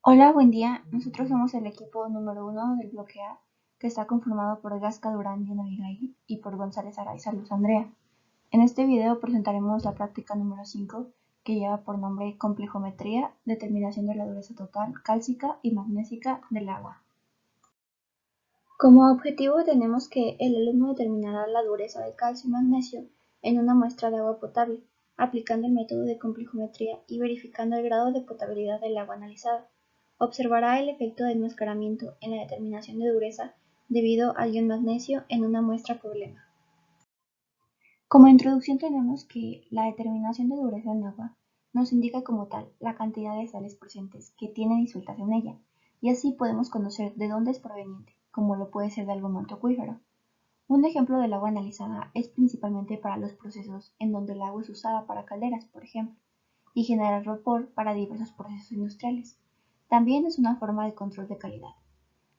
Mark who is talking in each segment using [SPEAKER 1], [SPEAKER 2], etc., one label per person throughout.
[SPEAKER 1] Hola, buen día. Nosotros somos el equipo número 1 del bloque A, que está conformado por Gasca Durán y Ana Abigail y por González Araiza Luz Andrea. En este video presentaremos la práctica número 5, que lleva por nombre Complejometría, determinación de la dureza total cálcica y magnésica del agua. Como objetivo tenemos que el alumno determinará la dureza de calcio y magnesio en una muestra de agua potable, aplicando el método de complejometría y verificando el grado de potabilidad del agua analizada. Observará el efecto de enmascaramiento en la determinación de dureza debido al ion magnesio en una muestra problema. Como introducción tenemos que la determinación de dureza en agua nos indica como tal la cantidad de sales presentes que tiene disueltas en ella, y así podemos conocer de dónde es proveniente, como lo puede ser de algún manto acuífero. Un ejemplo del agua analizada es principalmente para los procesos en donde el agua es usada para calderas, por ejemplo, y generar vapor para diversos procesos industriales. También es una forma de control de calidad.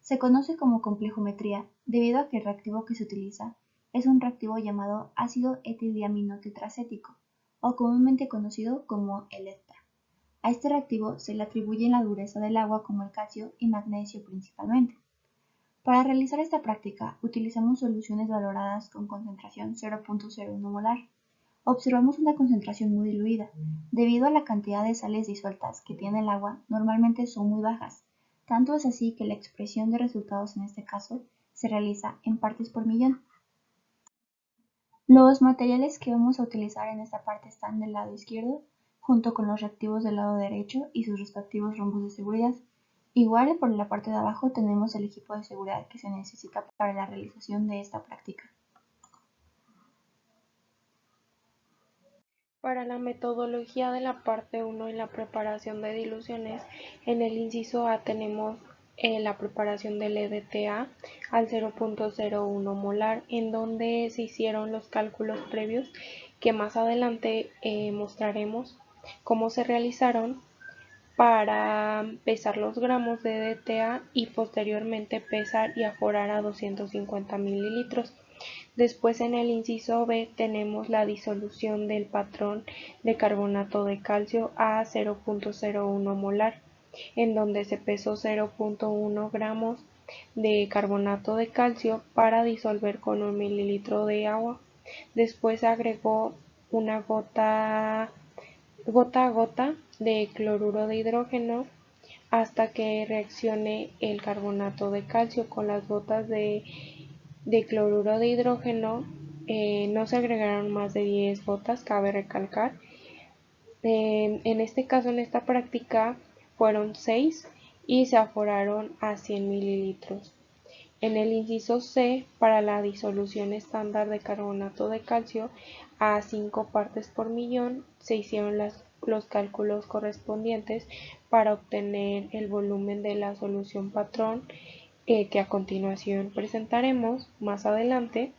[SPEAKER 1] Se conoce como complejometría debido a que el reactivo que se utiliza es un reactivo llamado ácido etildiaminotetracético, o comúnmente conocido como el ETA. A este reactivo se le atribuye la dureza del agua como el calcio y magnesio principalmente. Para realizar esta práctica utilizamos soluciones valoradas con concentración 0.01 molar. Observamos una concentración muy diluida, debido a la cantidad de sales disueltas que tiene el agua normalmente son muy bajas, tanto es así que la expresión de resultados en este caso se realiza en partes por millón. Los materiales que vamos a utilizar en esta parte están del lado izquierdo, junto con los reactivos del lado derecho y sus respectivos rombos de seguridad. Igual por la parte de abajo tenemos el equipo de seguridad que se necesita para la realización de esta práctica.
[SPEAKER 2] Para la metodología de la parte 1 y la preparación de diluciones, en el inciso A tenemos la preparación del EDTA al 0.01 molar, en donde se hicieron los cálculos previos que más adelante mostraremos cómo se realizaron para pesar los gramos de EDTA y posteriormente pesar y aforar a 250 mililitros. Después en el inciso B tenemos la disolución del patrón de carbonato de calcio a 0.01 molar, en donde se pesó 0.1 gramos de carbonato de calcio para disolver con 1 mililitro de agua. Después se agregó una gota a gota de cloruro de hidrógeno hasta que reaccione el carbonato de calcio con las gotas de cloruro de hidrógeno. No se agregaron más de 10 gotas, cabe recalcar. En este caso, en esta práctica, fueron 6 y se aforaron a 100 mililitros. En el inciso C, para la disolución estándar de carbonato de calcio a 5 partes por millón, se hicieron los cálculos correspondientes para obtener el volumen de la solución patrón que a continuación presentaremos más adelante,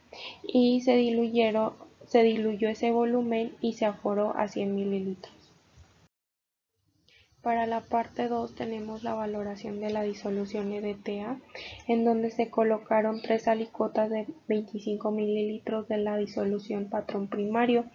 [SPEAKER 2] y se diluyó ese volumen y se aforó a 100 mililitros. Para la parte 2 tenemos la valoración de la disolución EDTA, en donde se colocaron 3 alicuotas de 25 mililitros de la disolución patrón primario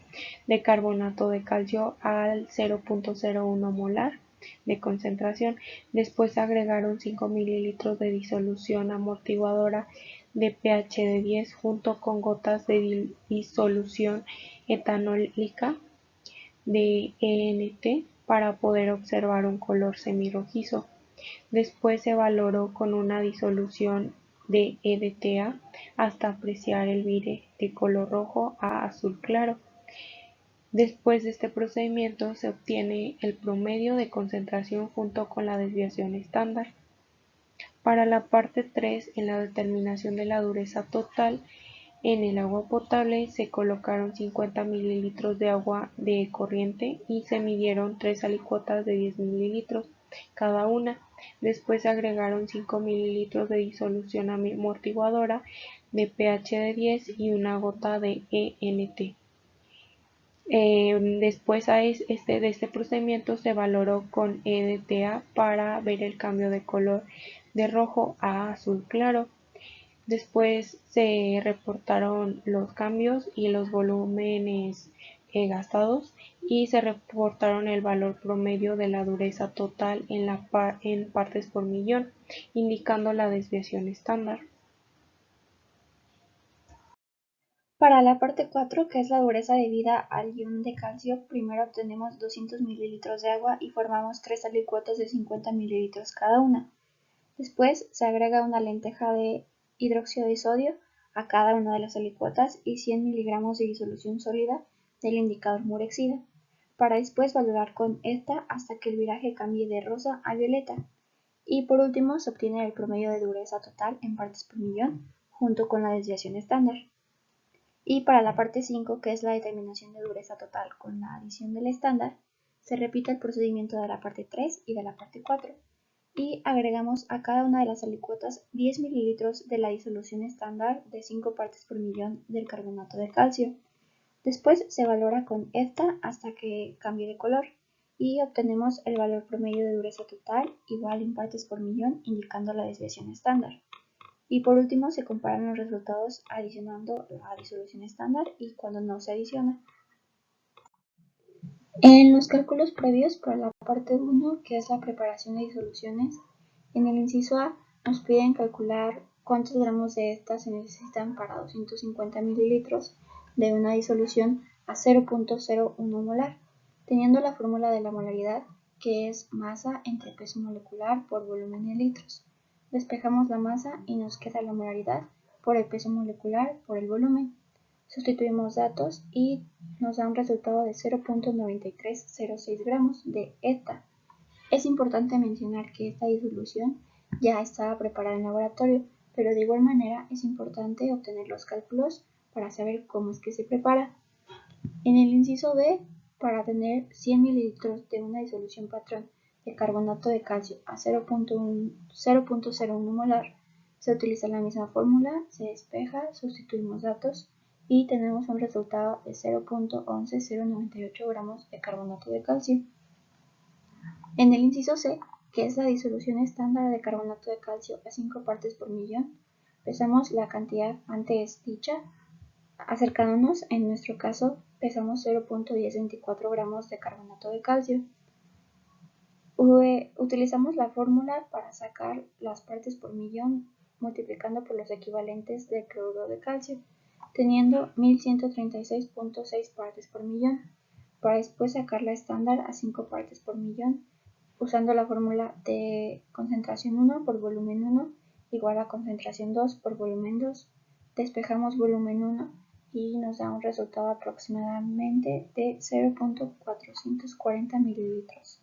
[SPEAKER 2] de carbonato de calcio al 0.01 molar de concentración. Después se agregaron 5 mililitros de disolución amortiguadora de pH de 10 junto con gotas de disolución etanólica de ENT para poder observar un color semirrojizo. Después se valoró con una disolución de EDTA hasta apreciar el vire de color rojo a azul claro. Después de este procedimiento se obtiene el promedio de concentración junto con la desviación estándar. Para la parte 3, en la determinación de la dureza total, en el agua potable se colocaron 50 mililitros de agua de corriente y se midieron 3 alicuotas de 10 mililitros cada una. Después se agregaron 5 mililitros de disolución amortiguadora de pH de 10 y una gota de ENT. Después de este procedimiento se valoró con EDTA para ver el cambio de color de rojo a azul claro. Después se reportaron los cambios y los volúmenes gastados y se reportaron el valor promedio de la dureza total en partes por millón, indicando la desviación estándar.
[SPEAKER 1] Para la parte 4, que es la dureza debida al ion de calcio, primero obtenemos 200 ml de agua y formamos 3 alicuotas de 50 ml cada una. Después se agrega una lenteja de hidróxido de sodio a cada una de las alicuotas y 100 mg de disolución sólida del indicador Murexida, para después valorar con esta hasta que el viraje cambie de rosa a violeta. Y por último se obtiene el promedio de dureza total en partes por millón junto con la desviación estándar. Y para la parte 5, que es la determinación de dureza total con la adición del estándar, se repite el procedimiento de la parte 3 y de la parte 4, y agregamos a cada una de las alicuotas 10 ml de la disolución estándar de 5 partes por millón del carbonato de calcio. Después se valora con esta hasta que cambie de color y obtenemos el valor promedio de dureza total igual en partes por millón, indicando la desviación estándar. Y por último se comparan los resultados adicionando la disolución estándar y cuando no se adiciona. En los cálculos previos para la parte 1, que es la preparación de disoluciones, en el inciso A nos piden calcular cuántos gramos de estas se necesitan para 250 mililitros de una disolución a 0.01 molar, teniendo la fórmula de la molaridad, que es masa entre peso molecular por volumen en litros. Despejamos la masa y nos queda la molaridad por el peso molecular por el volumen. Sustituimos datos y nos da un resultado de 0.9306 gramos de ETA. Es importante mencionar que esta disolución ya estaba preparada en laboratorio, pero de igual manera es importante obtener los cálculos para saber cómo es que se prepara. En el inciso B, para tener 100 mililitros de una disolución patrón de carbonato de calcio a 0.01 molar, se utiliza la misma fórmula, se despeja, sustituimos datos y tenemos un resultado de 0.11098 gramos de carbonato de calcio. En el inciso C, que es la disolución estándar de carbonato de calcio a 5 partes por millón, pesamos la cantidad antes dicha, acercándonos, en nuestro caso, pesamos 0.1024 gramos de carbonato de calcio. Utilizamos la fórmula para sacar las partes por millón multiplicando por los equivalentes de cloruro de calcio, teniendo 1136.6 partes por millón, para después sacar la estándar a 5 partes por millón, usando la fórmula de concentración 1 por volumen 1 igual a concentración 2 por volumen 2. Despejamos volumen 1 y nos da un resultado aproximadamente de 0.440 mililitros.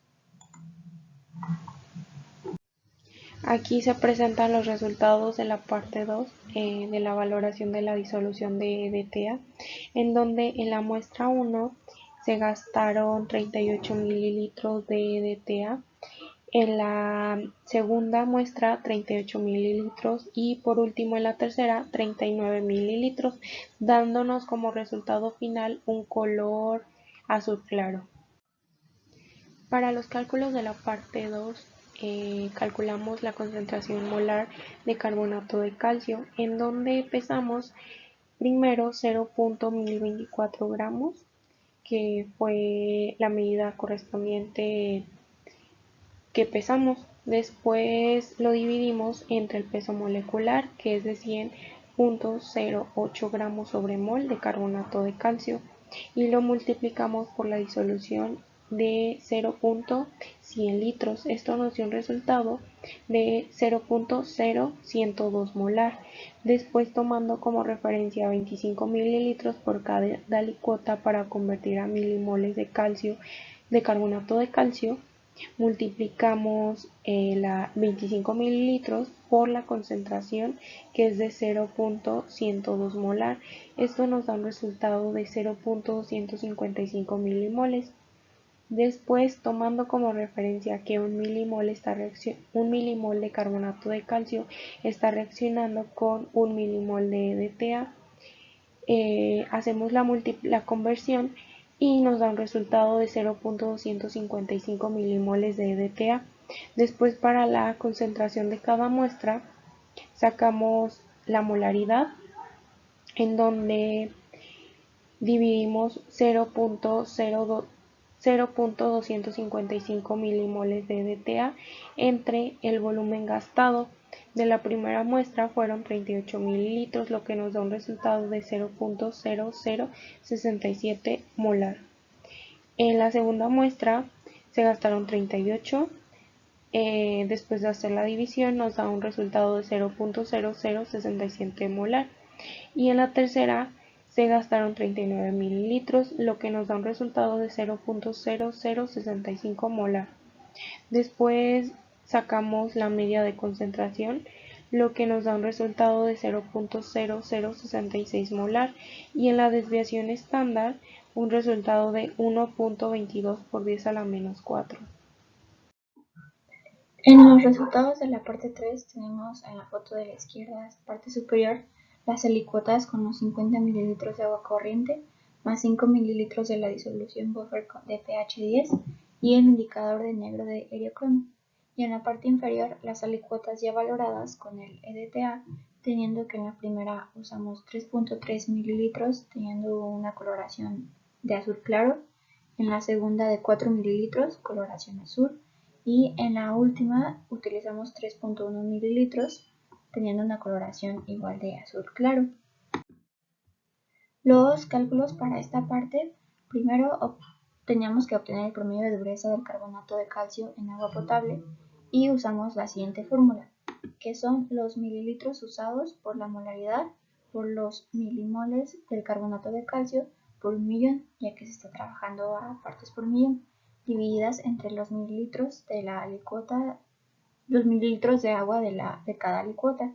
[SPEAKER 2] Aquí se presentan los resultados de la parte 2 de la valoración de la disolución de DTA, en donde en la muestra 1 se gastaron 38 mililitros de DTA, en la segunda muestra 38 mililitros y por último en la tercera 39 mililitros, dándonos como resultado final un color azul claro. Para los cálculos de la parte 2, calculamos la concentración molar de carbonato de calcio, en donde pesamos primero 0.1024 gramos, que fue la medida correspondiente que pesamos. Después lo dividimos entre el peso molecular, que es de 100.08 gramos sobre mol de carbonato de calcio, y lo multiplicamos por la disolución de 0.100 litros. Esto nos dio un resultado de 0.0102 molar. Después, tomando como referencia 25 mililitros por cada alicuota para convertir a milimoles de calcio de carbonato de calcio, multiplicamos la 25 mililitros por la concentración, que es de 0.102 molar. Esto nos da un resultado de 0.255 milimoles. Después, tomando como referencia que un milimol de carbonato de calcio está reaccionando con un milimol de DTA, hacemos la conversión y nos da un resultado de 0.255 milimoles de DTA. Después, para la concentración de cada muestra, sacamos la molaridad, en donde dividimos 0.255 milimoles de EDTA entre el volumen gastado. De la primera muestra fueron 38 mililitros, lo que nos da un resultado de 0.0067 molar. En la segunda muestra se gastaron 38. Después de hacer la división nos da un resultado de 0.0067 molar. Y en la tercera se gastaron 39 mililitros, lo que nos da un resultado de 0.0065 molar. Después sacamos la media de concentración, lo que nos da un resultado de 0.0066 molar, y en la desviación estándar un resultado de 1.22 por 10 a la menos 4.
[SPEAKER 1] En los resultados de la parte 3 tenemos en la foto de la izquierda, parte superior, las alicuotas con los 50 mililitros de agua corriente más 5 mililitros de la disolución buffer de pH 10 y el indicador de negro de heliocromo. Y en la parte inferior las alicuotas ya valoradas con el EDTA, teniendo que en la primera usamos 3.3 mililitros teniendo una coloración de azul claro, en la segunda de 4 mililitros coloración azul, y en la última utilizamos 3.1 mililitros teniendo una coloración igual de azul claro. Los cálculos para esta parte, primero teníamos que obtener el promedio de dureza del carbonato de calcio en agua potable y usamos la siguiente fórmula, que son los mililitros usados por la molaridad por los milimoles del carbonato de calcio por 1.000.000, ya que se está trabajando a partes por millón, divididas entre los mililitros de la alicota, los mililitros de agua de cada alicota,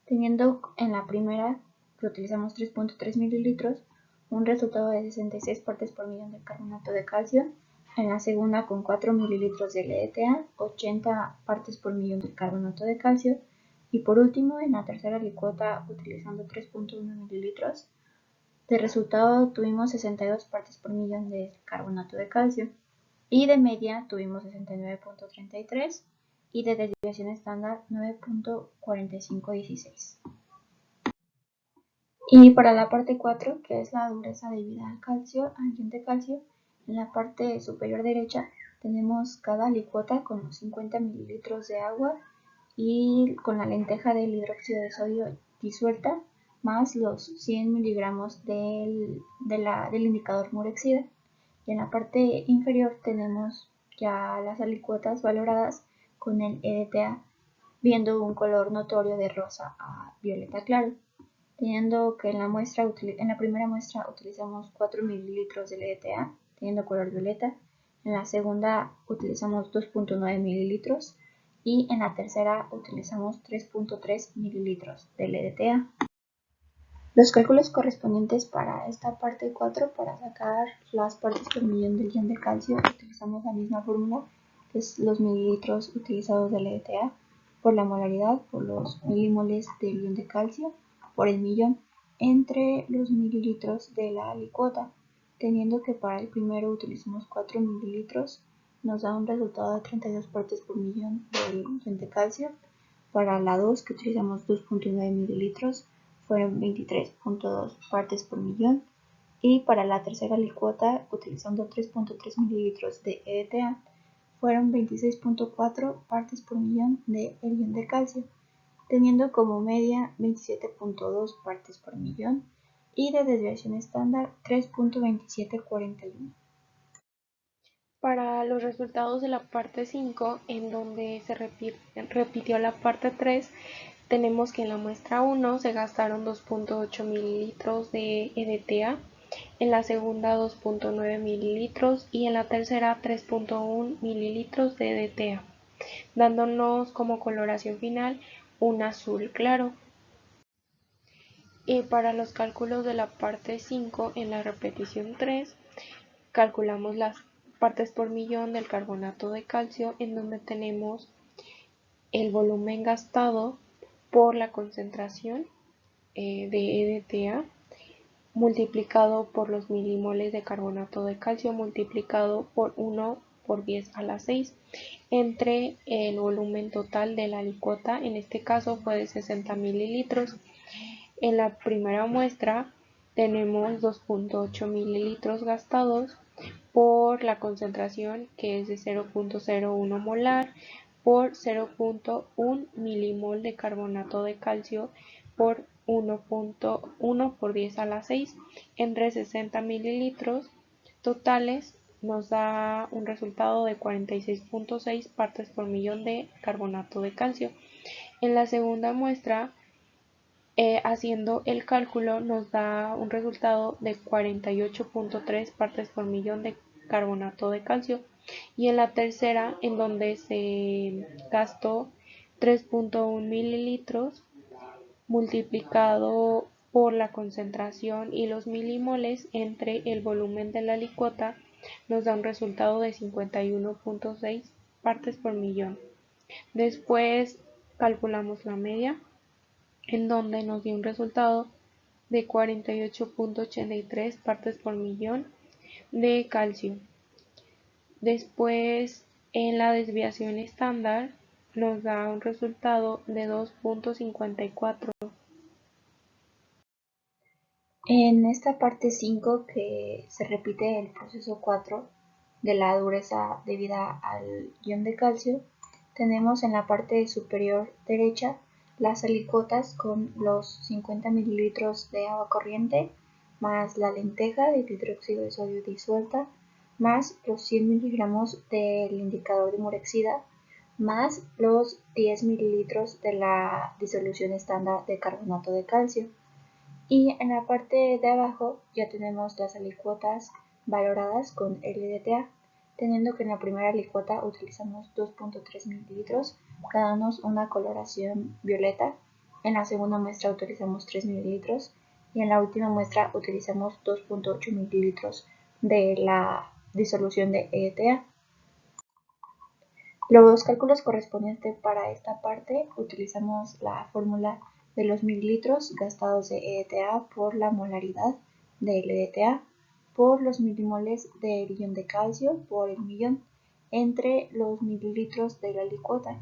[SPEAKER 1] teniendo en la primera que utilizamos 3.3 mililitros, un resultado de 66 partes por millón de carbonato de calcio, en la segunda con 4 mililitros de EDTA, 80 partes por millón de carbonato de calcio, y por último en la tercera alicota utilizando 3.1 mililitros. De resultado tuvimos 62 partes por millón de carbonato de calcio, y de media tuvimos 69.33 y de desviación estándar 9.4516. Y para la parte 4, que es la dureza debida al calcio, al ion de calcio, en la parte superior derecha tenemos cada alicuota con los 50 mililitros de agua y con la lenteja del hidróxido de sodio disuelta, más los 100 miligramos del indicador Murexida. Y en la parte inferior tenemos ya las alicuotas valoradas con el EDTA, viendo un color notorio de rosa a violeta claro, teniendo que en la primera muestra utilizamos 4 mililitros de EDTA, teniendo color violeta, en la segunda utilizamos 2.9 mililitros y en la tercera utilizamos 3.3 mililitros de EDTA. Los cálculos correspondientes para esta parte 4, para sacar las partes por millón del ion de calcio, utilizamos la misma fórmula, que es los mililitros utilizados del EDTA por la molaridad, por los milimoles del ion de calcio, por el millón, entre los mililitros de la alicuota, teniendo que para el primero utilizamos 4 mililitros, nos da un resultado de 32 partes por millón del ion de calcio. Para la 2, que utilizamos 2.9 mililitros, fueron 23.2 partes por millón, y para la tercera alicuota, utilizando 3.3 mililitros de EDTA, fueron 26.4 partes por millón de ion de calcio, teniendo como media 27.2 partes por millón y de desviación estándar 3.2741.
[SPEAKER 2] Para los resultados de la parte 5, en donde se repitió la parte 3, tenemos que en la muestra 1 se gastaron 2.8 mililitros de EDTA, en la segunda 2.9 mililitros y en la tercera 3.1 mililitros de EDTA, dándonos como coloración final un azul claro. Y para los cálculos de la parte 5, en la repetición 3, calculamos las partes por millón del carbonato de calcio, en donde tenemos el volumen gastado por la concentración de EDTA multiplicado por los milimoles de carbonato de calcio multiplicado por 1 por 10 a la 6 entre el volumen total de la alicuota, en este caso fue de 60 mililitros. En la primera muestra tenemos 2.8 mililitros gastados por la concentración, que es de 0.01 molar, por 0.1 milimol de carbonato de calcio por 1.1 por 10 a la 6 entre 60 mililitros totales, nos da un resultado de 46.6 partes por millón de carbonato de calcio. En la segunda muestra, haciendo el cálculo, nos da un resultado de 48.3 partes por millón de carbonato de calcio, y en la tercera, en donde se gastó 3.1 mililitros multiplicado por la concentración y los milimoles entre el volumen de la licuota, nos da un resultado de 51.6 partes por millón. Después calculamos la media, en donde nos dio un resultado de 48.83 partes por millón de calcio. Después, en la desviación estándar, nos da un resultado de 2.54.
[SPEAKER 1] En esta parte 5, que se repite el proceso 4 de la dureza debida al ion de calcio, tenemos en la parte superior derecha las alicuotas con los 50 mililitros de agua corriente, más la lenteja de hidróxido de sodio disuelta, más los 100 miligramos del indicador de Murexida, más los 10 mililitros de la disolución estándar de carbonato de calcio. Y en la parte de abajo ya tenemos las alicuotas valoradas con LDTA, teniendo que en la primera alicuota utilizamos 2.3 mililitros, dándonos una coloración violeta. En la segunda muestra utilizamos 3 mililitros y en la última muestra utilizamos 2.8 mililitros de la disolución de EDTA. Los cálculos correspondientes para esta parte utilizamos la fórmula de los mililitros gastados de EDTA por la molaridad de LDTA por los milimoles de ion de calcio por el millón entre los mililitros de la licuota.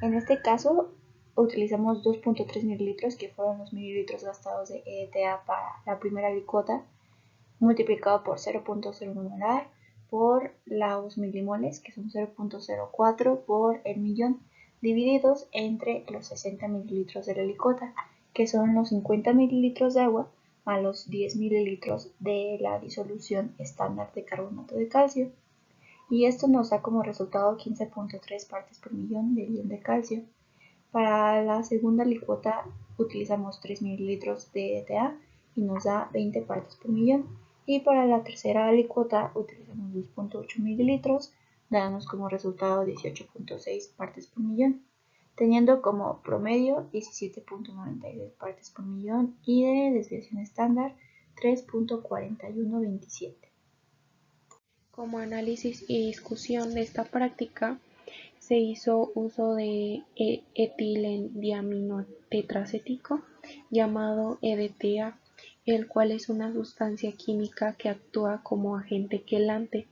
[SPEAKER 1] En este caso utilizamos 2.3 mililitros, que fueron los mililitros gastados de EDTA para la primera licuota, multiplicado por 0.01 molar por los milimoles, que son 0.04 por el millón, divididos entre los 60 mililitros de la licuota, que son los 50 mililitros de agua a los 10 mililitros de la disolución estándar de carbonato de calcio. Y esto nos da como resultado 15.3 partes por millón de ion de calcio. Para la segunda licuota utilizamos 3 mililitros de EDTA y nos da 20 partes por millón. Y para la tercera alicuota utilizamos 2.8 mililitros, dándonos como resultado 18.6 partes por millón, teniendo como promedio 17.92 partes por millón y de desviación estándar 3.4127.
[SPEAKER 2] Como análisis y discusión de esta práctica, se hizo uso de etilendiaminotetracético llamado EDTA, el cual es una sustancia química que actúa como agente quelante,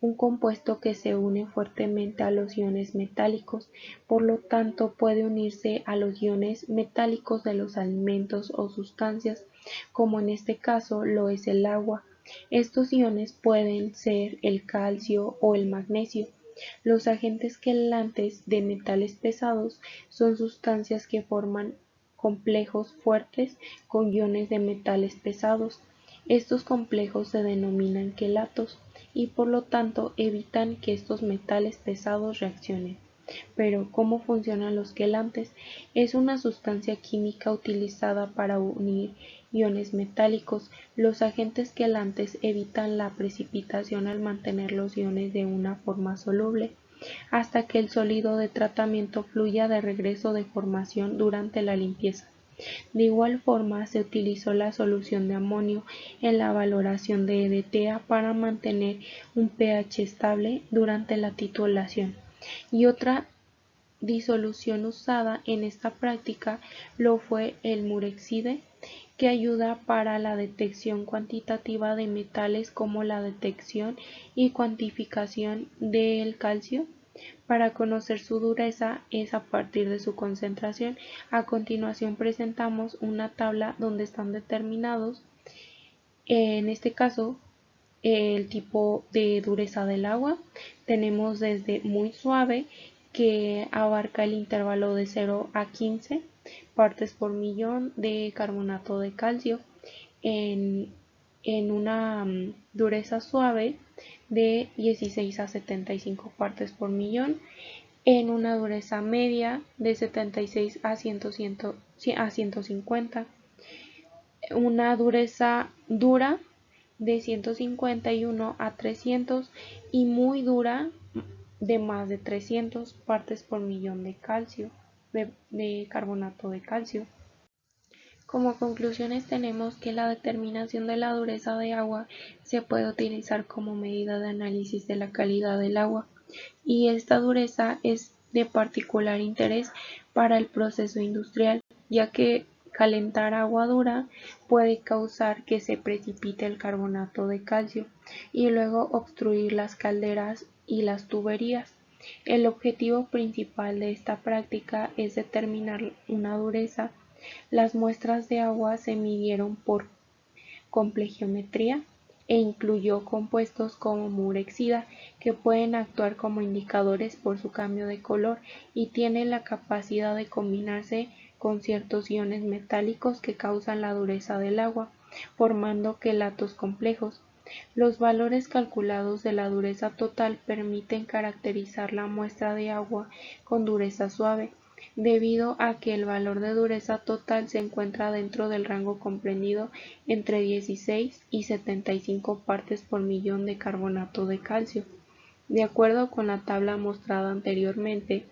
[SPEAKER 2] un compuesto que se une fuertemente a los iones metálicos, por lo tanto puede unirse a los iones metálicos de los alimentos o sustancias, como en este caso lo es el agua. Estos iones pueden ser el calcio o el magnesio. Los agentes quelantes de metales pesados son sustancias que forman complejos fuertes con iones de metales pesados. Estos complejos se denominan quelatos y por lo tanto evitan que estos metales pesados reaccionen. Pero, ¿cómo funcionan los quelantes? Es una sustancia química utilizada para unir iones metálicos. Los agentes quelantes evitan la precipitación al mantener los iones de una forma soluble, hasta que el sólido de tratamiento fluya de regreso de formación durante la limpieza. De igual forma, se utilizó la solución de amonio en la valoración de EDTA para mantener un pH estable durante la titulación. Y otra disolución usada en esta práctica lo fue el Murexide, que ayuda para la detección cuantitativa de metales como la detección y cuantificación del calcio. Para conocer su dureza es a partir de su concentración. A continuación presentamos una tabla donde están determinados En este caso, el tipo de dureza del agua tenemos desde muy suave, que abarca el intervalo de 0 a 15 partes por millón de carbonato de calcio, en, en una dureza suave de 16 a 75 partes por millón, en una dureza media de 76 a 150, una dureza dura de 151 a 300 y muy dura de más de 300 partes por millón de calcio, de carbonato de calcio. Como conclusiones tenemos que la determinación de la dureza de agua se puede utilizar como medida de análisis de la calidad del agua, y esta dureza es de particular interés para el proceso industrial, ya que calentar agua dura puede causar que se precipite el carbonato de calcio y luego obstruir las calderas y las tuberías. El objetivo principal de esta práctica es determinar una dureza. Las muestras de agua se midieron por complejiometría e incluyó compuestos como murexida, que pueden actuar como indicadores por su cambio de color y tienen la capacidad de combinarse con ciertos iones metálicos que causan la dureza del agua, formando quelatos complejos. Los valores calculados de la dureza total permiten caracterizar la muestra de agua con dureza suave, debido a que el valor de dureza total se encuentra dentro del rango comprendido entre 16 y 75 partes por millón de carbonato de calcio, de acuerdo con la tabla mostrada anteriormente.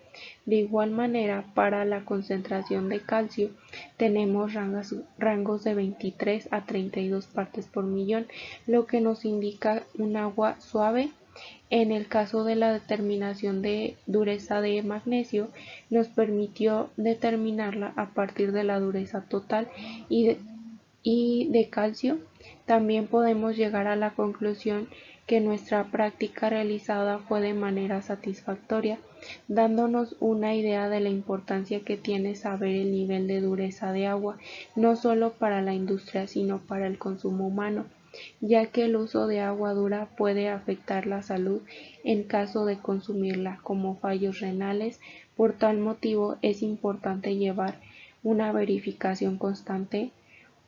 [SPEAKER 2] De igual manera, para la concentración de calcio tenemos rangos de 23 a 32 partes por millón, lo que nos indica un agua suave. En el caso de la determinación de dureza de magnesio, nos permitió determinarla a partir de la dureza total y de calcio. También podemos llegar a la conclusión que nuestra práctica realizada fue de manera satisfactoria, dándonos una idea de la importancia que tiene saber el nivel de dureza de agua, no solo para la industria, sino para el consumo humano, ya que el uso de agua dura puede afectar la salud en caso de consumirla, como fallos renales. Por tal motivo es importante llevar una verificación constante.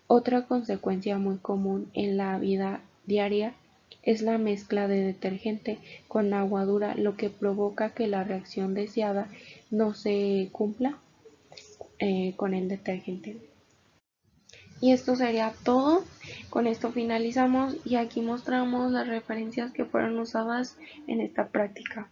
[SPEAKER 2] Otra consecuencia muy común en la vida diaria es la mezcla de detergente con agua dura, lo que provoca que la reacción deseada no se cumpla con el detergente. Y esto sería todo. Con esto finalizamos y aquí mostramos las referencias que fueron usadas en esta práctica.